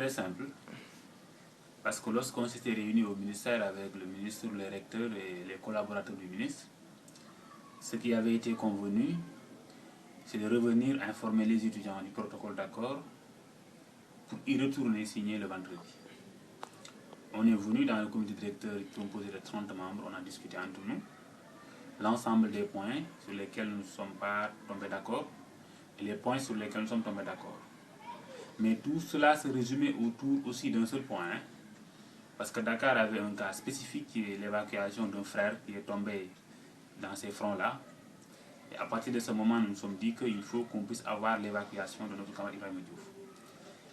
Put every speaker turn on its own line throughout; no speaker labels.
très simple, parce que lorsqu'on s'était réuni au ministère avec le ministre, le recteur et les collaborateurs du ministre, ce qui avait été convenu, c'est de revenir informer les étudiants du protocole d'accord pour y retourner signer le vendredi. On est venu dans le comité directeur composé de 30 membres, on a discuté entre nous l'ensemble des points sur lesquels nous ne sommes pas tombés d'accord et les points sur lesquels nous sommes tombés d'accord. Mais tout cela se résumait autour aussi d'un seul point, parce que Dakar avait un cas spécifique qui est l'évacuation d'un frère qui est tombé dans ces fronts-là. Et à partir de ce moment, nous nous sommes dit qu'il faut qu'on puisse avoir l'évacuation de notre camarade Ibrahima Diouf.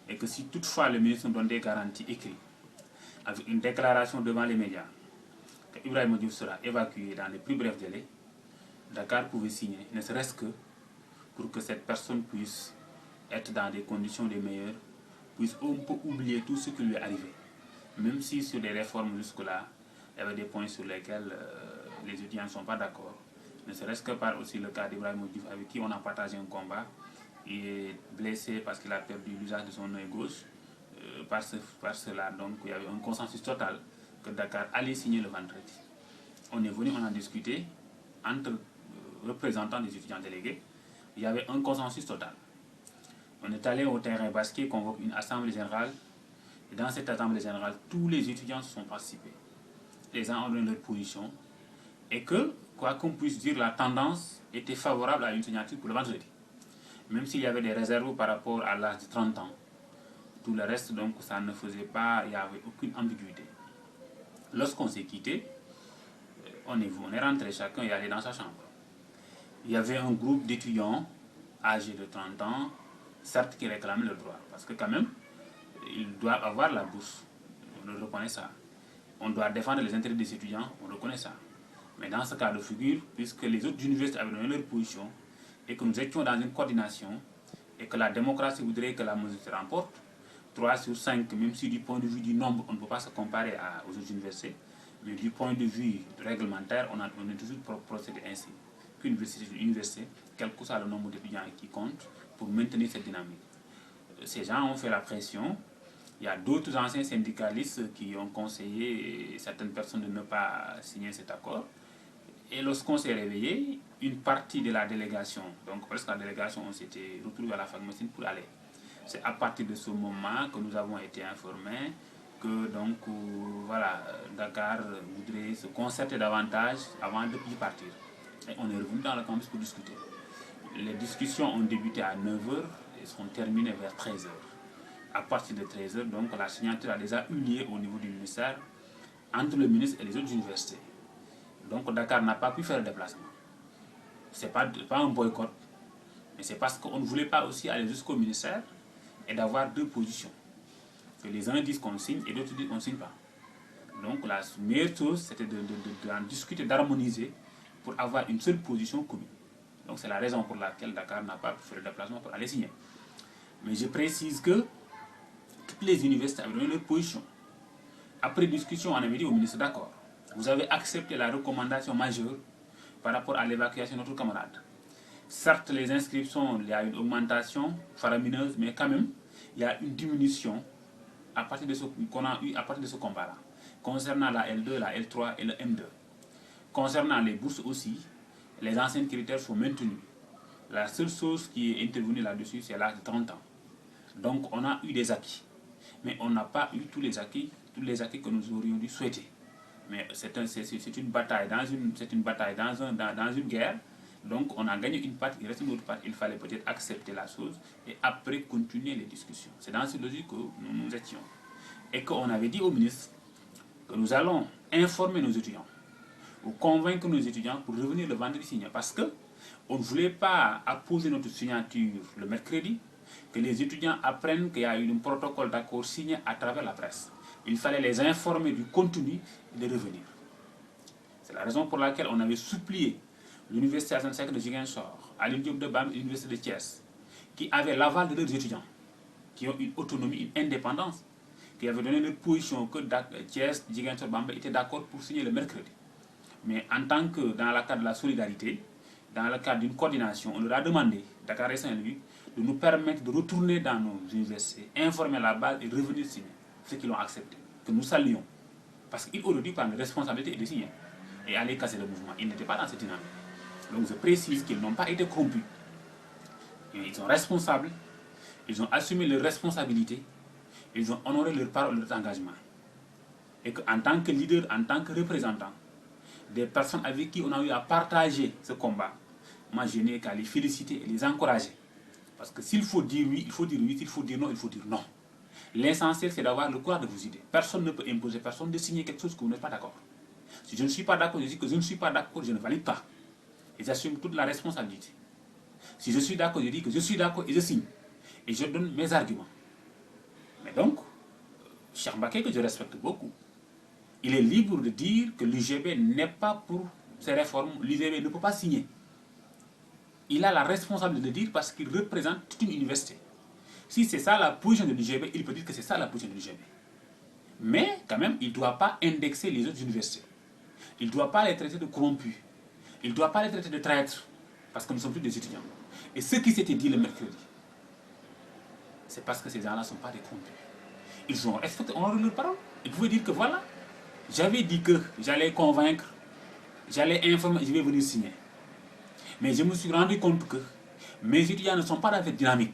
Et que si toutefois le ministre nous donne des garanties écrites, avec une déclaration devant les médias, que Ibrahima Diouf sera évacué dans les plus brefs délais, Dakar pouvait signer, ne serait-ce que pour que cette personne puisse être dans des conditions les meilleures, puisse un peu oublier tout ce qui lui est arrivé. Même si sur les réformes jusque-là, il y avait des points sur lesquels les étudiants ne sont pas d'accord, ne serait-ce que par aussi le cas d'Ibrahima Diouf avec qui on a partagé un combat. Il est blessé parce qu'il a perdu l'usage de son œil gauche. Par cela, donc, il y avait un consensus total que Dakar allait signer le vendredi. On est venu, on a discuté entre représentants des étudiants délégués. Il y avait un consensus total. On est allé au terrain basket, convoque une assemblée générale. Et dans cette assemblée générale, tous les étudiants se sont participés. Les gens ont donné leur position. Et que, quoi qu'on puisse dire, la tendance était favorable à une signature pour le vendredi. Même s'il y avait des réserves par rapport à l'âge de 30 ans. Tout le reste, donc, ça ne faisait pas, il n'y avait aucune ambiguïté. Lorsqu'on s'est quitté, on est rentré chacun et allé dans sa chambre. Il y avait un groupe d'étudiants âgés de 30 ans, certes, qui réclamaient le droit. Parce que quand même, ils doivent avoir la bourse. On reconnaît ça. On doit défendre les intérêts des étudiants, on reconnaît ça. Mais dans ce cas de figure, puisque les autres universités avaient donné leur position, et que nous étions dans une coordination, et que la démocratie voudrait que la mesure se remporte, 3 sur 5, même si du point de vue du nombre, on ne peut pas se comparer aux autres universités, mais du point de vue réglementaire, on est toujours procédé ainsi. Qu'une université est une université, quel que soit le nombre d'étudiants qui compte, pour maintenir cette dynamique. Ces gens ont fait la pression. Il y a d'autres anciens syndicalistes qui ont conseillé certaines personnes de ne pas signer cet accord. Et lorsqu'on s'est réveillé, une partie de la délégation, donc presque la délégation, on s'était retrouvé à la pharmacie pour aller. C'est à partir de ce moment que nous avons été informés que donc voilà, Dakar voudrait se concerter davantage avant de y partir. Et on est revenu dans le campus pour discuter. Les discussions ont débuté à 9h et sont terminées vers 13h. À partir de 13h, donc la signature a déjà eu lieu au niveau du ministère entre le ministre et les autres universités. Donc Dakar n'a pas pu faire le déplacement. Ce n'est pas un boycott, mais c'est parce qu'on ne voulait pas aussi aller jusqu'au ministère et d'avoir deux positions. Que les uns disent qu'on signe et d'autres disent qu'on ne signe pas. Donc la meilleure chose, c'était d'en discuter, d'harmoniser pour avoir une seule position commune. Donc c'est la raison pour laquelle Dakar n'a pas pu faire le déplacement pour aller signer. Mais je précise que toutes les universités avaient donné leur position. Après discussion, on avait dit au ministre, d'accord, vous avez accepté la recommandation majeure par rapport à l'évacuation de notre camarade. Certes, les inscriptions, il y a une augmentation faramineuse, mais quand même, il y a une diminution à partir de ce qu'on a eu à partir de ce combat-là. Concernant la L2, la L3 et le M2. Concernant les bourses aussi, les anciens critères sont maintenus. La seule chose qui est intervenue là-dessus, c'est l'âge de 30 ans. Donc, on a eu des acquis. Mais on n'a pas eu tous les acquis que nous aurions dû souhaiter. Mais c'est une bataille, dans une guerre. Donc, on a gagné une partie, il reste une autre partie. Il fallait peut-être accepter la chose et après continuer les discussions. C'est dans cette logique que nous étions. Et qu'on avait dit au ministre que nous allons informer nos étudiants ou convaincre nos étudiants pour revenir le vendredi signer. Parce qu'on ne voulait pas apposer notre signature le mercredi, que les étudiants apprennent qu'il y a eu un protocole d'accord signé à travers la presse. Il fallait les informer du contenu et de revenir. C'est la raison pour laquelle on avait supplié l'université Assane Seck de Ziguinchor, Aline Diop de Bam et l'université de Thiès, qui avaient l'aval de leurs étudiants, qui ont une autonomie, une indépendance, qui avaient donné leur position que Thiès, Ziguinchor, Bam étaient d'accord pour signer le mercredi. Mais en tant que dans le cadre de la solidarité, dans le cadre d'une coordination, on leur a demandé, Dakar et Saint-Louis, de nous permettre de retourner dans nos universités, informer la base et revenir signer. Ceux qui l'ont accepté, que nous saluons. Parce qu'ils auraient dû prendre responsabilité et de signer. Et aller casser le mouvement. Ils n'étaient pas dans cette dynamique. Donc je précise qu'ils n'ont pas été corrompus. Ils sont responsables, ils ont assumé leurs responsabilités, ils ont honoré leurs paroles, leurs engagements. Et qu'en tant que leader, en tant que représentant, des personnes avec qui on a eu à partager ce combat, moi je n'ai qu'à les féliciter et les encourager. Parce que s'il faut dire oui, il faut dire oui, s'il faut dire non, il faut dire non. L'essentiel c'est d'avoir le courage de vos idées. Personne ne peut imposer personne de signer quelque chose que vous n'êtes pas d'accord. Si je ne suis pas d'accord, je dis que je ne suis pas d'accord, je ne valide pas. Et j'assume toute la responsabilité. Si je suis d'accord, je dis que je suis d'accord et je signe. Et je donne mes arguments. Mais donc, Cheikh Mbacké, que je respecte beaucoup, il est libre de dire que l'UGB n'est pas pour ces réformes. L'UGB ne peut pas signer. Il a la responsabilité de dire parce qu'il représente toute une université. Si c'est ça la position de l'UGB, il peut dire que c'est ça la position de l'UGB. Mais quand même, il ne doit pas indexer les autres universités. Il ne doit pas les traiter de corrompus. Il ne doit pas les traiter de traîtres. Parce que nous sommes tous des étudiants. Et ce qui s'était dit le mercredi, c'est parce que ces gens-là ne sont pas des corrompus. Ils ont respecté, on a leur parole. Ils pouvaient dire que voilà, j'avais dit que j'allais convaincre, j'allais informer, je vais venir signer. Mais je me suis rendu compte que mes étudiants ne sont pas dans cette dynamique.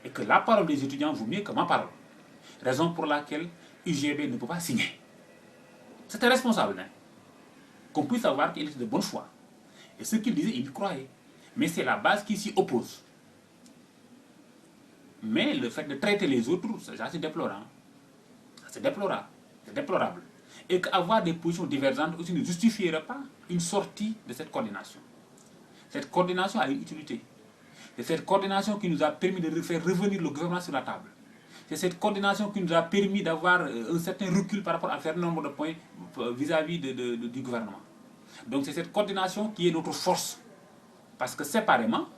Et que la parole des étudiants vaut mieux que ma parole. Raison pour laquelle UGB ne peut pas signer. C'était responsable, hein? Qu'on puisse savoir qu'il était de bon choix. Et ce qu'il disait, il y croyait. Mais c'est la base qui s'y oppose. Mais le fait de traiter les autres, ça c'est déplorant. C'est déplorable. C'est déplorable. Et qu'avoir des positions divergentes aussi ne justifierait pas une sortie de cette coordination. Cette coordination a une utilité. C'est cette coordination qui nous a permis de faire revenir le gouvernement sur la table. C'est cette coordination qui nous a permis d'avoir un certain recul par rapport à un certain nombre de points vis-à-vis du gouvernement. Donc c'est cette coordination qui est notre force. Parce que séparément,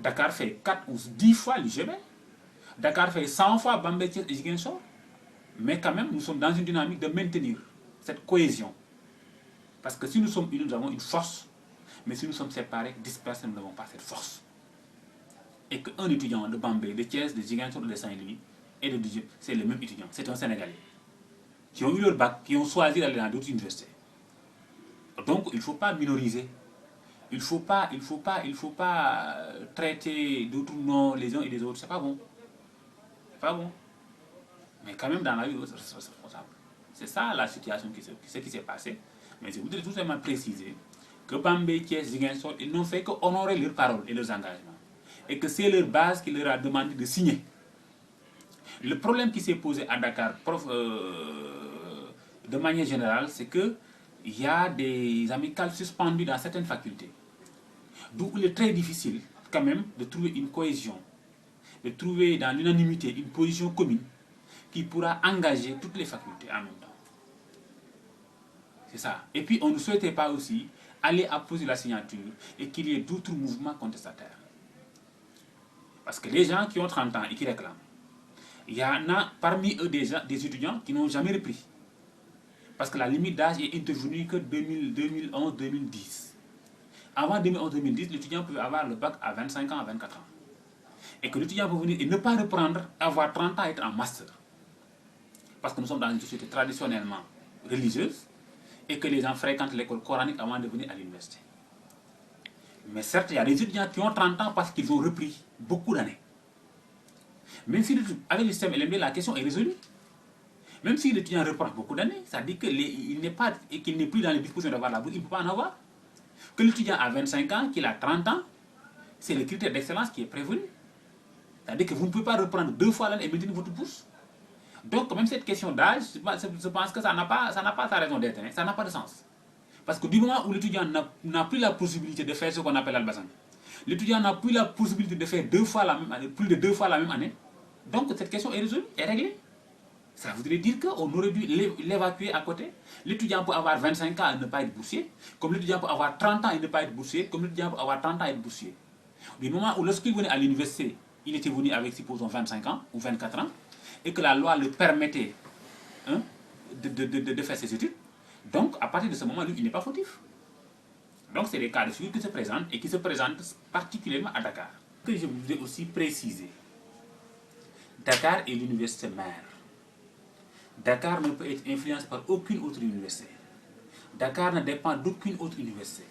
Dakar fait 4 ou 10 fois l'UGB. Dakar fait 100 fois Bambey Thiès et Ziguinchor. Mais quand même, nous sommes dans une dynamique de maintenir cette cohésion. Parce que si nous sommes unis, nous avons une force. Mais si nous sommes séparés, dispersés, nous n'avons pas cette force. Et qu'un étudiant de Bambey, de Thiès, de Ziguinchor, de Saint-Louis et de Dieu, c'est le même étudiant. C'est un Sénégalais. Qui ont eu leur bac, qui ont choisi d'aller dans d'autres universités. Donc, il ne faut pas minoriser. Il ne faut pas traiter d'autres noms les uns et les autres. C'est pas bon. C'est pas bon. Mais quand même, dans la vie, c'est responsable. C'est ça la situation, ce qui s'est passé. Mais je voudrais tout simplement préciser que Bambey, Thiès, Ziguinchor, ils n'ont fait qu'honorer leurs paroles et leurs engagements. Et que c'est leur base qui leur a demandé de signer. Le problème qui s'est posé à Dakar, de manière générale, c'est qu'il y a des amicales suspendues dans certaines facultés. D'où il est très difficile, quand même, de trouver une cohésion, de trouver dans l'unanimité une position commune qui pourra engager toutes les facultés en même temps. C'est ça. Et puis, on ne souhaitait pas aussi aller apposer la signature et qu'il y ait d'autres mouvements contestataires. Parce que les gens qui ont 30 ans et qui réclament, il y en a parmi eux des étudiants qui n'ont jamais repris. Parce que la limite d'âge est intervenue que 2011-2010. Avant 2011-2010, l'étudiant pouvait avoir le bac à 25 ans, à 24 ans. Et que l'étudiant peut venir et ne pas reprendre, avoir 30 ans et être en master. Parce que nous sommes dans une société traditionnellement religieuse et que les gens fréquentent l'école coranique avant de venir à l'université. Mais certes, il y a des étudiants qui ont 30 ans parce qu'ils ont repris beaucoup d'années. Même si avec le système LMD, la question est résolue. Même si l'étudiant reprend beaucoup d'années, ça dit qu'il n'est plus dans les dispositions d'avoir la bourse, il ne peut pas en avoir. Que l'étudiant a 25 ans, qu'il a 30 ans, c'est le critère d'excellence qui est prévenu. C'est-à-dire que vous ne pouvez pas reprendre 2 fois l'année et maintenir votre bourse. Donc, même cette question d'âge, je pense que ça n'a pas sa raison d'être, hein, ça n'a pas de sens. Parce que du moment où l'étudiant n'a plus la possibilité de faire ce qu'on appelle l'albasan, l'étudiant n'a plus la possibilité de faire 2 fois la même année, plus de 2 fois la même année, donc cette question est résolue, est réglée. Ça voudrait dire qu'on aurait dû l'évacuer à côté. L'étudiant peut avoir 25 ans et ne pas être boursier, comme l'étudiant peut avoir 30 ans et ne pas être boursier, comme l'étudiant peut avoir 30 ans et être boursier. Du moment où lorsqu'il venait à l'université, il était venu avec, supposons, 25 ans ou 24 ans, et que la loi le permettait de faire ses études, donc à partir de ce moment, lui, il n'est pas fautif. Donc c'est des cas de figure qui se présentent et qui se présentent particulièrement à Dakar. Ce que je voudrais aussi préciser, Dakar est l'université mère. Dakar ne peut être influencé par aucune autre université. Dakar ne dépend d'aucune autre université.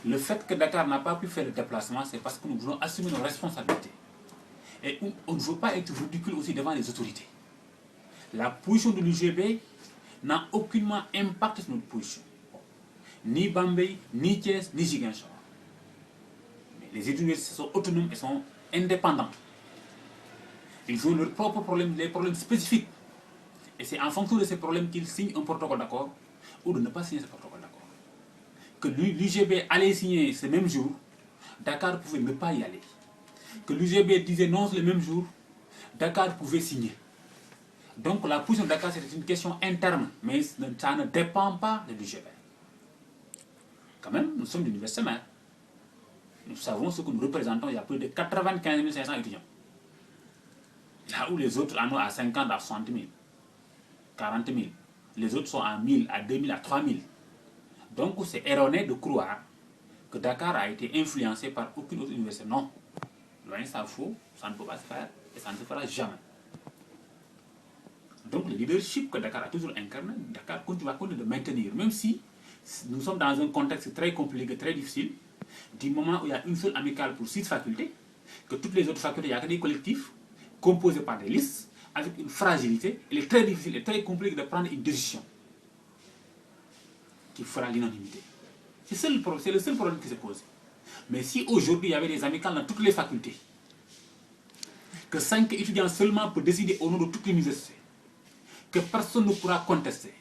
Le fait que Dakar n'a pas pu faire le déplacement, c'est parce que nous voulons assumer nos responsabilités. Et on ne veut pas être ridicule aussi devant les autorités. La position de l'UGB n'a aucunement impact sur notre position. Ni Bambey, ni Thiès, ni Ziguinchor. Les universités sont autonomes et sont indépendants. Ils ont leurs propres problèmes, les problèmes spécifiques. Et c'est en fonction de ces problèmes qu'ils signent un protocole d'accord ou de ne pas signer ce protocole d'accord. Que l'UGB allait signer ce même jour, Dakar pouvait ne pas y aller. Que l'UGB disait non le même jour, Dakar pouvait signer. Donc la position de Dakar, c'est une question interne, mais ça ne dépend pas de l'UGB. Quand même, nous sommes l'université mère. Nous savons ce que nous représentons, il y a plus de 95 500 étudiants. Là où les autres en ont à 50, à 60 000, 40 000. Les autres sont à 1000, à 2000, à 3000. Donc c'est erroné de croire que Dakar a été influencé par aucune autre université. Non. Loin ça faux, ça ne peut pas se faire et ça ne se fera jamais. Donc le leadership que Dakar a toujours incarné, Dakar va continuer de maintenir, même si nous sommes dans un contexte très compliqué, très difficile, du moment où il y a une seule amicale pour 6 facultés, que toutes les autres facultés, il n'y a que des collectifs composés par des listes, avec une fragilité, il est très difficile et très compliqué de prendre une décision qui fera l'unanimité. C'est le seul problème qui se pose. Mais si aujourd'hui il y avait des amicales dans toutes les facultés, que 5 étudiants seulement peuvent décider au nom de toute l'université, que personne ne pourra contester,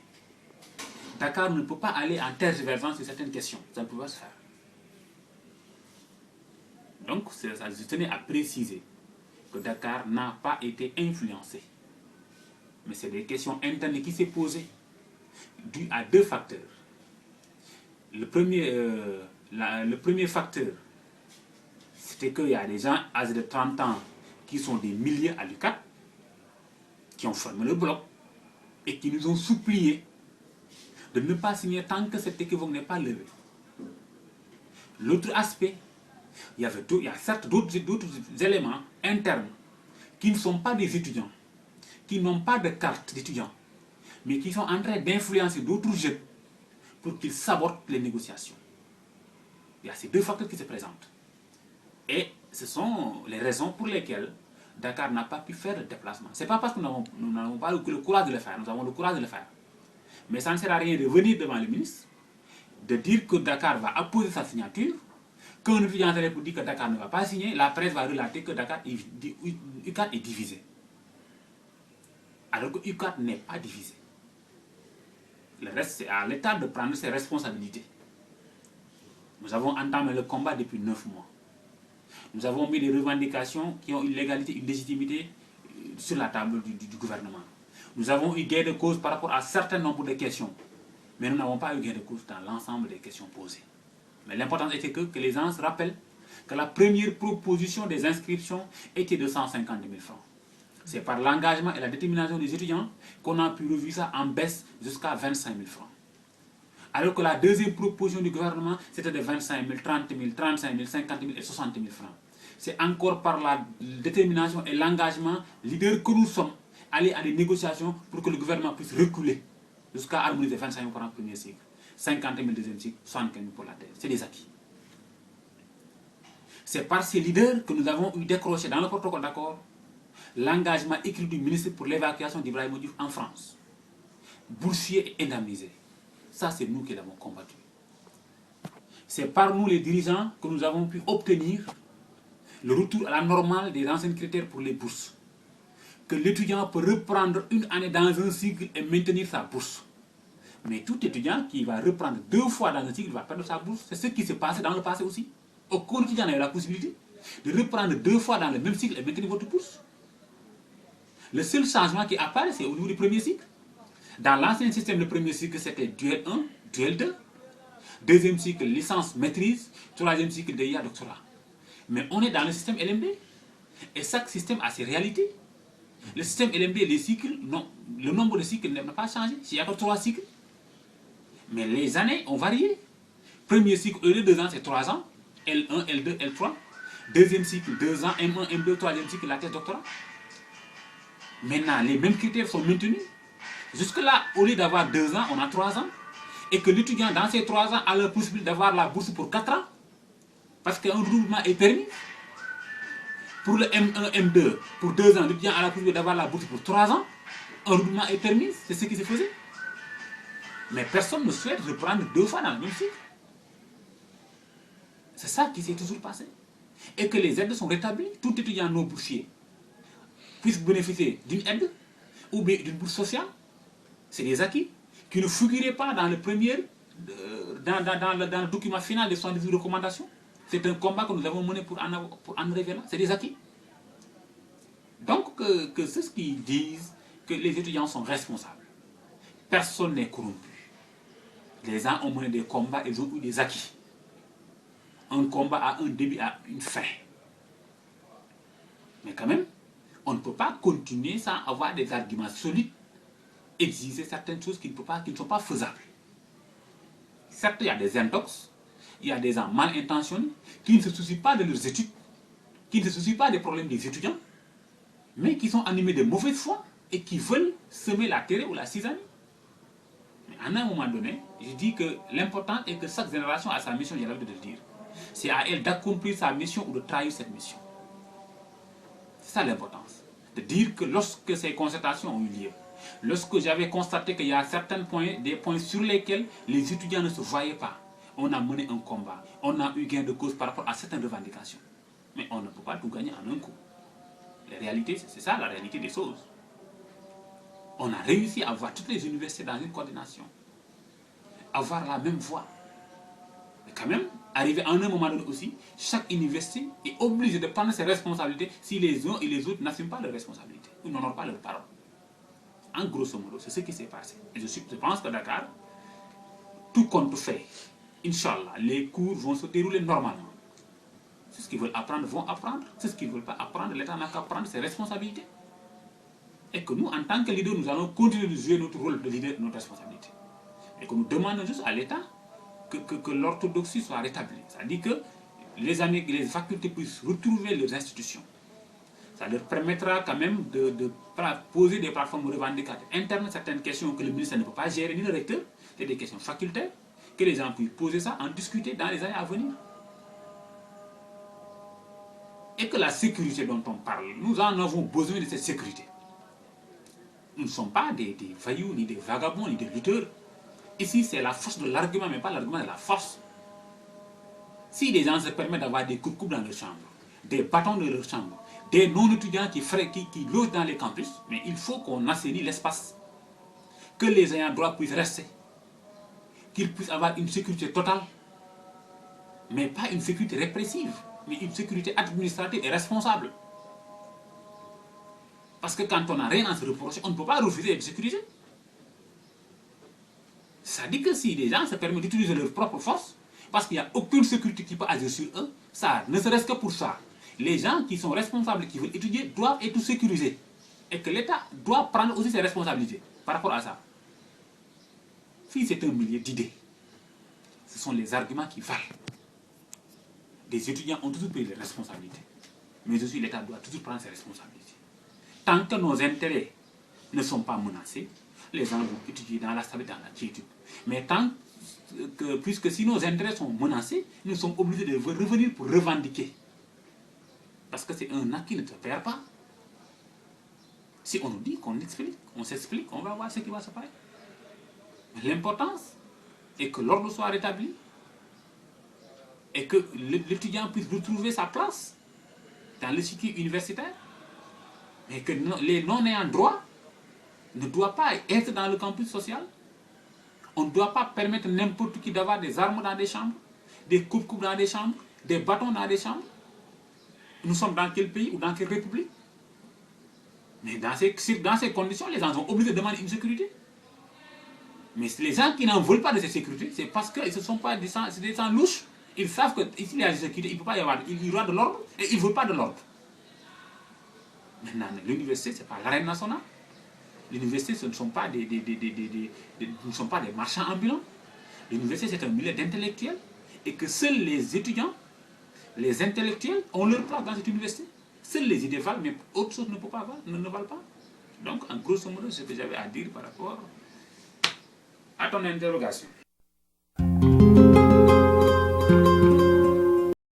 Dakar ne peut pas aller en tergiversant sur certaines questions. Ça ne peut pas se faire. Donc, je tenais à préciser que Dakar n'a pas été influencé. Mais c'est des questions internes qui s'est posées dues à 2 facteurs. Le premier facteur, c'était qu'il y a des gens âgés de 30 ans qui sont des milliers à l'UQAT, qui ont formé le bloc et qui nous ont supplié de ne pas signer tant que cet équivoque n'est pas levé. L'autre aspect, il y a certes d'autres éléments internes qui ne sont pas des étudiants, qui n'ont pas de carte d'étudiant, mais qui sont en train d'influencer d'autres jeunes pour qu'ils sabotent les négociations. Il y a ces 2 facteurs qui se présentent. Et ce sont les raisons pour lesquelles Dakar n'a pas pu faire le déplacement. Ce n'est pas parce que nous n'avons pas le courage de le faire, nous avons le courage de le faire. Mais ça ne sert à rien de venir devant le ministre, de dire que Dakar va apposer sa signature, qu'un étudiant pour dire que Dakar ne va pas signer, la presse va relater que UQAT est divisé. Alors que UQAT n'est pas divisé. Le reste, c'est à l'État de prendre ses responsabilités. Nous avons entamé le combat depuis 9 mois. Nous avons mis des revendications qui ont une légalité, une légitimité sur la table du gouvernement. Nous avons eu gain de cause par rapport à un certain nombre de questions. Mais nous n'avons pas eu gain de cause dans l'ensemble des questions posées. Mais l'important était que les gens se rappellent que la première proposition des inscriptions était de 150 000 francs. C'est par l'engagement et la détermination des étudiants qu'on a pu revoir ça en baisse jusqu'à 25 000 francs. Alors que la deuxième proposition du gouvernement, c'était de 25 000, 30 000, 35 000, 50 000 et 60 000 francs. C'est encore par la détermination et l'engagement leader que nous sommes allés à des négociations pour que le gouvernement puisse reculer jusqu'à harmoniser 25 000 francs premier cycle, 50 000 deuxième cycle, 75 000 pour la thèse. C'est des acquis. C'est par ces leaders que nous avons eu décroché dans le protocole d'accord l'engagement écrit du ministre pour l'évacuation d'Ibrahima Diouf en France. Boursier et indemnisé. Ça, c'est nous qui l'avons combattu. C'est par nous, les dirigeants, que nous avons pu obtenir le retour à la normale des anciens critères pour les bourses. Que l'étudiant peut reprendre une année dans un cycle et maintenir sa bourse. Mais tout étudiant qui va reprendre 2 fois dans un cycle va perdre sa bourse. C'est ce qui s'est passé dans le passé aussi. Aucun étudiant n'a eu la possibilité de reprendre 2 fois dans le même cycle et maintenir votre bourse. Le seul changement qui apparaît, c'est au niveau du premier cycle. Dans l'ancien système, le premier cycle, c'était duel 1, duel 2. Deuxième cycle, licence, maîtrise. Troisième cycle, DIA, doctorat. Mais on est dans le système LMD. Et chaque système a ses réalités. Le système LMD, les cycles, non, le nombre de cycles n'a pas changé. Il n'y a que 3 cycles. Mais les années ont varié. Premier cycle, au lieu de 2 ans, c'est 3 ans. L1, L2, L3. Deuxième cycle, 2 ans, M1, M2, troisième cycle, la thèse doctorat. Maintenant, les mêmes critères sont maintenus. Jusque-là, au lieu d'avoir 2 ans, on a 3 ans. Et que l'étudiant, dans ces 3 ans, a la possibilité d'avoir la bourse pour 4 ans. Parce qu'un redoublement est permis. Pour le M1, M2, pour 2 ans, l'étudiant a la possibilité d'avoir la bourse pour 3 ans. Un redoublement est permis, c'est ce qui se faisait. Mais personne ne souhaite reprendre 2 fois dans le même cycle. C'est ça qui s'est toujours passé. Et que les aides sont rétablies. Tout étudiant non boursier puisse bénéficier d'une aide ou bien d'une bourse sociale. C'est des acquis qui ne figuraient pas dans le premier, dans le document final des 78 recommandations. C'est un combat que nous avons mené pour en révéler. C'est des acquis. Donc, que ceux qui disent que les étudiants sont responsables, personne n'est corrompu. Les gens ont mené des combats, ils ont eu des acquis. Un combat a un début, a une fin. Mais quand même, on ne peut pas continuer sans avoir des arguments solides, exiger certaines choses qui ne sont pas faisables. Certes, il y a des intox, il y a des gens mal intentionnés qui ne se soucient pas de leurs études, qui ne se soucient pas des problèmes des étudiants, mais qui sont animés de mauvaise foi et qui veulent semer la terreur ou la cisanie. Mais à un moment donné, je dis que l'important est que chaque génération a sa mission, j'ai l'habitude de le dire. C'est à elle d'accomplir sa mission ou de trahir cette mission. C'est ça l'importance. De dire que lorsque ces concertations ont eu lieu, lorsque j'avais constaté qu'il y a certains points, des points sur lesquels les étudiants ne se voyaient pas, on a mené un combat, on a eu gain de cause par rapport à certaines revendications. Mais on ne peut pas tout gagner en un coup. La réalité, c'est ça la réalité des choses. On a réussi à avoir toutes les universités dans une coordination, avoir la même voix. Mais quand même, arrivé à un moment donné aussi, chaque université est obligée de prendre ses responsabilités si les uns et les autres n'assument pas leurs responsabilités ou n'honorent pas leurs paroles. En grosso modo, c'est ce qui s'est passé. Et je pense que Dakar, tout compte fait, Inch'Allah, les cours vont se dérouler normalement. Ceux qui veulent apprendre vont apprendre. Ceux qui ne veulent pas apprendre, l'État n'a qu'à prendre ses responsabilités. Et que nous, en tant que leaders, nous allons continuer de jouer notre rôle de leader et notre responsabilité. Et que nous demandons juste à l'État que l'orthodoxie soit rétablie. C'est-à-dire que les facultés puissent retrouver leurs institutions. Ça leur permettra quand même de poser des plateformes revendicatives internes, certaines questions que le ministère ne peut pas gérer, ni le recteur. C'est des questions facultaires, que les gens puissent poser ça, en discuter dans les années à venir. Et que la sécurité dont on parle, nous en avons besoin de cette sécurité. Nous ne sommes pas des vailloux, ni des vagabonds, ni des lutteurs. Ici, c'est la force de l'argument, mais pas l'argument de la force. Si les gens se permettent d'avoir des coups de coupe dans leur chambre, des bâtons dans leur chambre, des non-étudiants qui logent dans les campus, mais il faut qu'on assainisse l'espace. Que les ayants droit puissent rester. Qu'ils puissent avoir une sécurité totale. Mais pas une sécurité répressive, mais une sécurité administrative et responsable. Parce que quand on n'a rien à se reprocher, on ne peut pas refuser d'être sécurisé. Ça dit que si les gens se permettent d'utiliser leur propre force, parce qu'il n'y a aucune sécurité qui peut agir sur eux, ça ne serait-ce que pour ça. Les gens qui sont responsables, qui veulent étudier, doivent être sécurisés. Et que l'État doit prendre aussi ses responsabilités par rapport à ça. Si c'est un milieu d'idées, ce sont les arguments qui valent. Les étudiants ont toujours pris les responsabilités. Mais aussi l'État doit toujours prendre ses responsabilités. Tant que nos intérêts ne sont pas menacés, les gens vont étudier dans la stabilité, dans la quiétude. Mais puisque si nos intérêts sont menacés, nous sommes obligés de revenir pour revendiquer. Parce que c'est un acte qui ne se perd pas. Si on nous dit qu'on explique, on s'explique, on va voir ce qui va se passer. L'importance est que l'ordre soit rétabli et que l'étudiant puisse retrouver sa place dans le circuit universitaire, mais que les non-ayants droit ne doivent pas être dans le campus social. On ne doit pas permettre n'importe qui d'avoir des armes dans des chambres, des coupes dans des chambres, des bâtons dans des chambres. Nous sommes dans quel pays ou dans quelle république? Mais dans ces conditions, les gens sont obligés de demander une sécurité. Mais les gens qui n'en veulent pas de cette sécurité, c'est parce qu'ils ne sont pas des gens louches. Ils savent que s'il y a la sécurité, il ne peut pas y avoir de l'ordre et ils ne veulent pas de l'ordre. Maintenant, l'université, ce n'est pas l'arène nationale. L'université, ce ne sont pas des marchands ambulants. L'université, c'est un milieu d'intellectuels et que seuls les étudiants, les intellectuels ont leur place dans cette université. Seules les idées valent, mais autre chose ne peut pas avoir, ne valent pas. Donc, en grosso modo, c'est ce que j'avais à dire par rapport à ton interrogation.